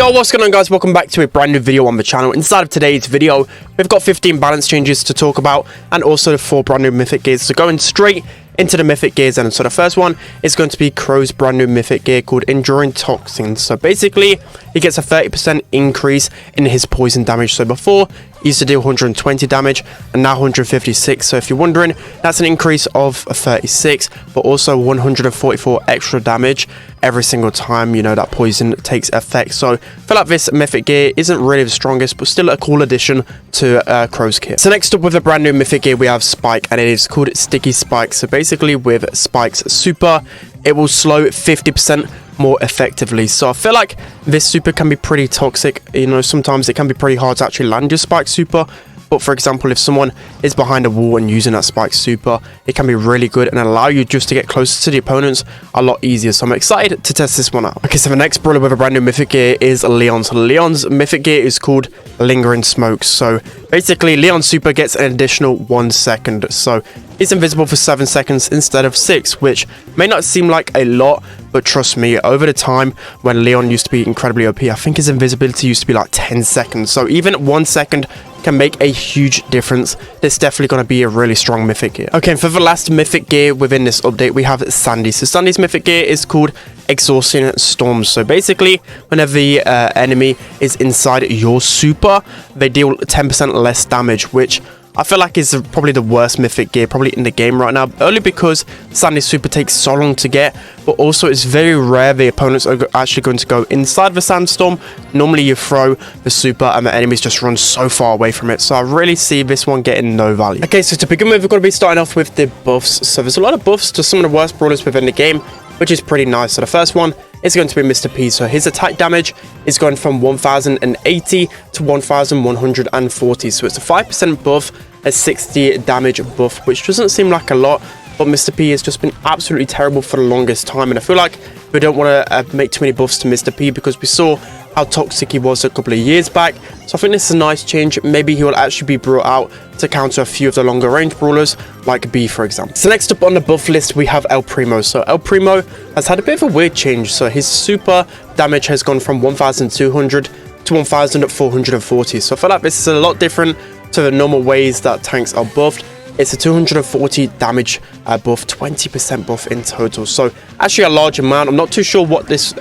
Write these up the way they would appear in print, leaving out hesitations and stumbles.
Yo, what's going on, guys? Welcome back to a brand new video on the channel. Inside of today's video, we've got 15 balance changes to talk about and also 4 brand new mythic gears. So going straight into the mythic gears, and so the first one is going to be Crow's brand new mythic gear called Enduring Toxins. So basically, he gets a 30% increase in his poison damage. So before, he used to deal 120 damage and now 156. So if you're wondering, that's an increase of 36, but also 144 extra damage every single time, you know, that poison takes effect. So I feel like this mythic gear isn't really the strongest, but still a cool addition to Crow's kit. So next up with a brand new mythic gear, we have Spike, and it is called Sticky Spike. So basically with Spike's super, it will slow 50% more effectively. So I feel like this super can be pretty toxic. You know, sometimes it can be pretty hard to actually land your Spike super. But for example, if someone is behind a wall and using that Spike super, it can be really good and allow you just to get closer to the opponents a lot easier. So I'm excited to test this one out. Okay, so the next brawler with a brand new mythic gear is Leon. So Leon's mythic gear is called Lingering Smoke. So basically, Leon's super gets an additional 1 second. So he's invisible for 7 seconds instead of 6, which may not seem like a lot, but trust me, over the time when Leon used to be incredibly OP, I think his invisibility used to be like 10 seconds. So even 1 second can make a huge difference. This definitely going to be a really strong mythic gear. Okay, and for the last mythic gear within this update, we have Sandy. So Sandy's mythic gear is called Exhausting Storm. So basically, whenever the enemy is inside your super, they deal 10% less damage, which I feel like is probably the worst mythic gear probably in the game right now, only because Sandy's super takes so long to get, but also it's very rare the opponents are actually going to go inside the sandstorm. Normally you throw the super and the enemies just run so far away from it, so I really see this one getting no value. Okay, so to begin with, we're going to be starting off with the buffs. So there's a lot of buffs to some of the worst brawlers within the game, which is pretty nice. So the first one is going to be Mr. P. So his attack damage is going from 1080 to 1140. So it's a 5% buff, a 60 damage buff, which doesn't seem like a lot, but Mr. P has just been absolutely terrible for the longest time. And I feel like we don't want to make too many buffs to Mr. P because we saw how toxic he was a couple of years back. So I think this is a nice change. Maybe he will actually be brought out to counter a few of the longer range brawlers like B, for example. So next up on the buff list, we have El Primo. So El Primo has had a bit of a weird change. So his super damage has gone from 1200 to 1440. So I feel like this is a lot different to the normal ways that tanks are buffed. It's a 240 damage buff, 20% buff in total. So actually a large amount. I'm not too sure what this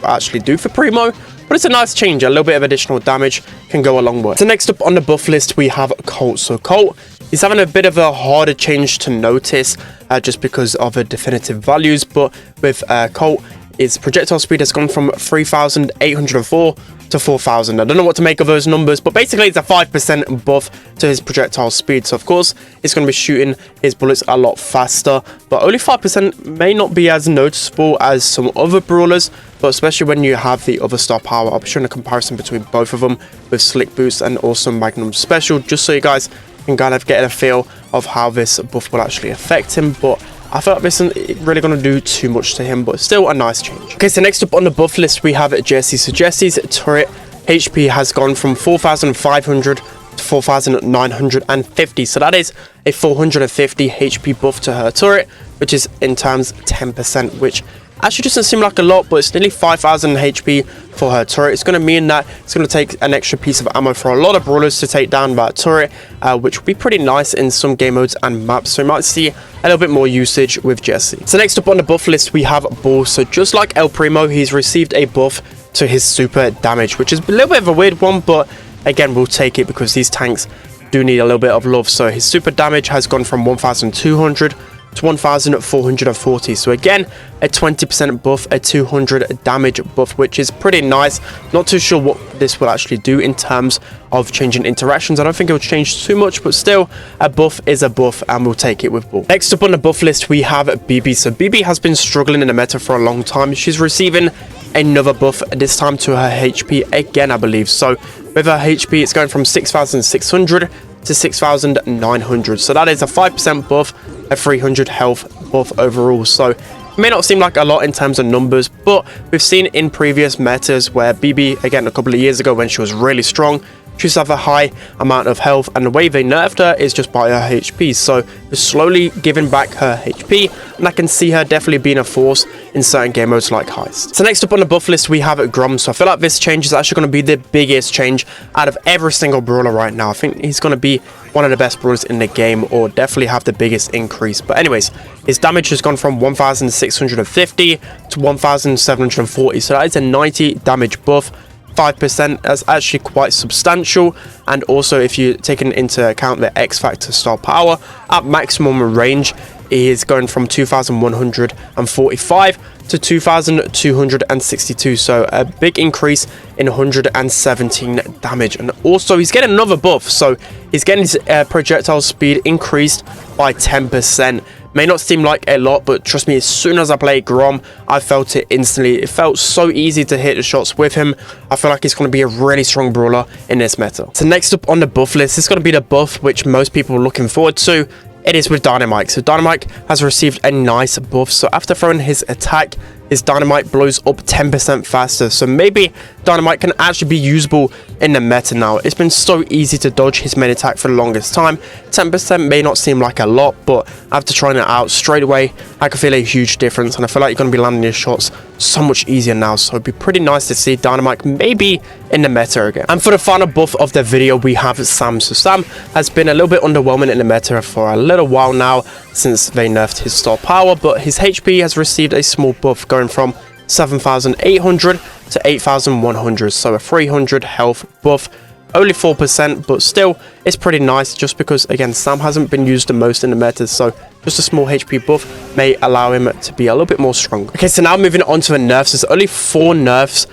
actually do for Primo, but it's a nice change. A little bit of additional damage can go a long way. So next up on the buff list, we have Colt. So Colt is having a bit of a harder change to notice just because of the definitive values. But with Colt, its projectile speed has gone from 3,804 to 4,000. I don't know what to make of those numbers, but basically it's a 5% buff to his projectile speed. So of course, it's going to be shooting his bullets a lot faster, but only 5% may not be as noticeable as some other brawlers, but especially when you have the other star power. I'll be showing a comparison between both of them with Slick Boost and also Magnum Special, just so you guys can kind of get a feel of how this buff will actually affect him. But I feel like this isn't really going to do too much to him, but still a nice change. Okay, so next up on the buff list, we have Jessie. So Jessie's turret HP has gone from 4,500 to 4,950. So that is a 450 HP buff to her turret, which is in terms 10%, which actually doesn't seem like a lot, but it's nearly 5,000 HP for her turret. It's going to mean that it's going to take an extra piece of ammo for a lot of brawlers to take down that turret, which will be pretty nice in some game modes and maps. So you might see a little bit more usage with Jessie. So next up on the buff list, we have Brawl. So just like El Primo, he's received a buff to his super damage, which is a little bit of a weird one, but again, we'll take it because these tanks do need a little bit of love. So his super damage has gone from 1,200 to 1,440. So again, a 20% buff, a 200 damage buff, which is pretty nice. Not too sure what this will actually do in terms of changing interactions. I don't think it will change too much, but still, a buff is a buff, and we'll take it with Brawl. Next up on the buff list, we have BB. So BB has been struggling in the meta for a long time. She's receiving another buff, this time to her HP again, I believe. So with her HP, it's going from 6,600 to 6,900. So that is a 5% buff, a 300 health buff overall. So it may not seem like a lot in terms of numbers, but we've seen in previous metas where BB, again a couple of years ago when she was really strong, She used to have a high amount of health, and the way they nerfed her is just by her HP. So they're slowly giving back her HP, and I can see her definitely being a force in certain game modes like Heist. So next up on the buff list, we have Grom. So I feel like this change is actually going to be the biggest change out of every single brawler right now. I think he's going to be one of the best brawlers in the game, or definitely have the biggest increase. But anyways, his damage has gone from 1650 to 1740, so that is a 90 damage buff. 5%. That's actually quite substantial, and also if you take into account the X Factor star power at maximum range is going from 2145 to 2262, so a big increase in 117 damage. And also he's getting another buff, so he's getting his projectile speed increased by 10%. May not seem like a lot, but trust me, as soon as I played Grom, I felt it instantly. It felt so easy to hit the shots with him. I feel like he's going to be a really strong brawler in this meta. So next up on the buff list, it's going to be the buff which most people are looking forward to. It is with Dynamike. So Dynamike has received a nice buff. So after throwing his attack, his Dynamite blows up 10% faster. So maybe Dynamite can actually be usable in the meta now. It's been so easy to dodge his main attack for the longest time. 10% may not seem like a lot, but after trying it out straight away, I can feel a huge difference. And I feel like you're going to be landing your shots so much easier now. So it'd be pretty nice to see Dynamite maybe in the meta again. And for the final buff of the video, we have Sam. So Sam has been a little bit underwhelming in the meta for a little while now since they nerfed his star power, but his HP has received a small buff, going from 7,800 to 8,100, so a 300 health buff. Only 4%, but still it's pretty nice, just because again Sam hasn't been used the most in the meta, so just a small HP buff may allow him to be a little bit more strong. Okay, so now moving on to the nerfs. There's only 4 nerfs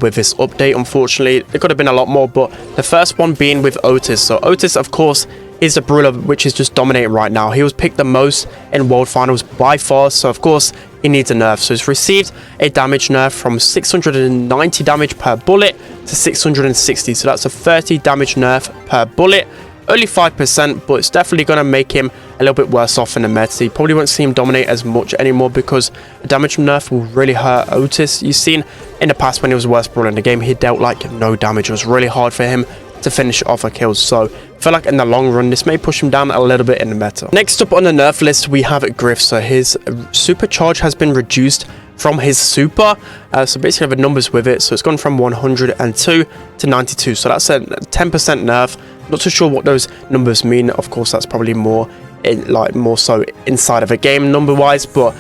with this update. Unfortunately, there could have been a lot more, but the first one being with Otis. So Otis, of course, is the brawler which is just dominating right now. He was picked the most in World Finals by far, so of course he needs a nerf. So he's received a damage nerf from 690 damage per bullet to 660, so that's a 30 damage nerf per bullet. Only 5%, but it's definitely going to make him a little bit worse off in the meta. You probably won't see him dominate as much anymore, because a damage nerf will really hurt Otis. You've seen in the past when he was the worst brawler in the game, he dealt like no damage. It was really hard for him to finish off a kill, so I feel like in the long run this may push him down a little bit in the meta. Next up on the nerf list, we have Griff. So his supercharge has been reduced from his super, so basically the numbers with it, so it's gone from 102 to 92, so that's a 10% nerf. Not too sure what those numbers mean. Of course that's probably more so inside of a game number wise, but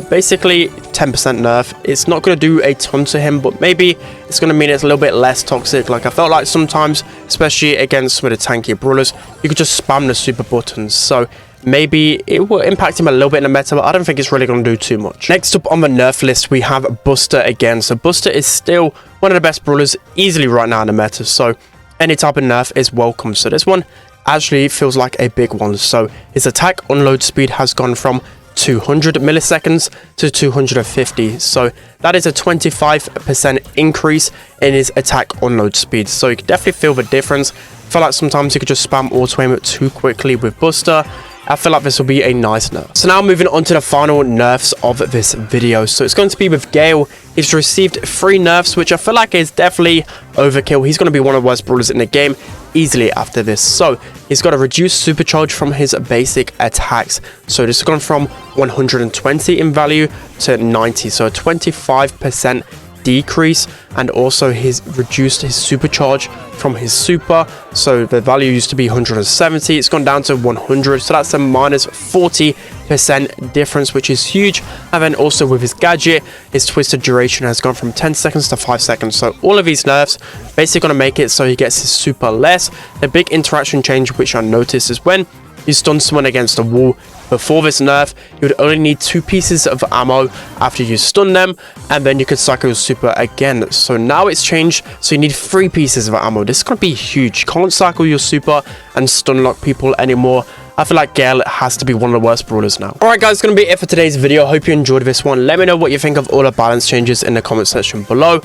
basically 10% nerf. It's not going to do a ton to him, but maybe it's going to mean it's a little bit less toxic. Like I felt like sometimes, especially against some of the tanky brawlers, you could just spam the super buttons, so maybe it will impact him a little bit in the meta, but I don't think it's really going to do too much. Next up on the nerf list, we have Buster again. So Buster is still one of the best brawlers easily right now in the meta, so any type of nerf is welcome. So this one actually feels like a big one. So his attack unload speed has gone from 200 milliseconds to 250, so that is a 25% increase in his attack unload speed. So you can definitely feel the difference. I feel like sometimes you could just spam auto aim it too quickly with Buster. I feel like this will be a nice nerf. So now moving on to the final nerfs of this video. So it's going to be with Gale. He's received 3 nerfs, which I feel like is definitely overkill. He's going to be one of the worst brawlers in the game easily after this. So he's got a reduced supercharge from his basic attacks. So this has gone from 120 in value to 90, so a 25% decrease, and also he's reduced his supercharge from his super, so the value used to be 170, it's gone down to 100, so that's a minus 40% difference, which is huge. And then also with his gadget, his twisted duration has gone from 10 seconds to 5 seconds. So all of these nerfs basically going to make it so he gets his super less. The big interaction change which I noticed is when you stun someone against a wall. Before this nerf, you would only need 2 pieces of ammo after you stun them, and then you could cycle your super again. So now it's changed, so you need 3 pieces of ammo. This is going to be huge. You can't cycle your super and stun lock people anymore. I feel like Gale has to be one of the worst brawlers now. Alright guys, it's going to be it for today's video. Hope you enjoyed this one. Let me know what you think of all the balance changes in the comment section below.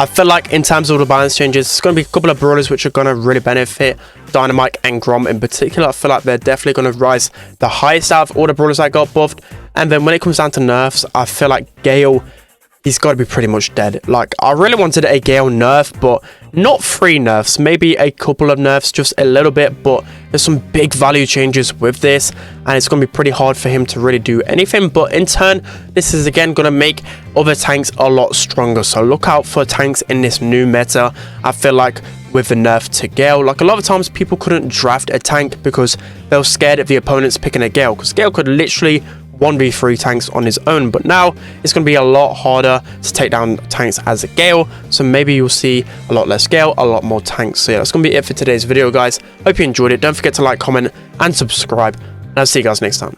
I feel like in terms of all the balance changes, it's going to be a couple of brawlers which are going to really benefit. Dynamike and Grom in particular, I feel like they're definitely going to rise the highest out of all the brawlers that got buffed. And then when it comes down to nerfs, I feel like Gale, he's got to be pretty much dead. Like, I really wanted a Gale nerf, but not 3 nerfs, maybe a couple of nerfs, just a little bit, but there's some big value changes with this, and it's going to be pretty hard for him to really do anything. But in turn, this is again going to make other tanks a lot stronger, so look out for tanks in this new meta. I feel like with the nerf to Gale, like a lot of times people couldn't draft a tank because they were scared of the opponents picking a Gale, because Gale could literally 1v3 tanks on his own, but now it's going to be a lot harder to take down tanks as a Gale, so maybe you'll see a lot less Gale, a lot more tanks. So yeah, that's going to be it for today's video, guys. Hope you enjoyed it. Don't forget to like, comment, and subscribe, and I'll see you guys next time.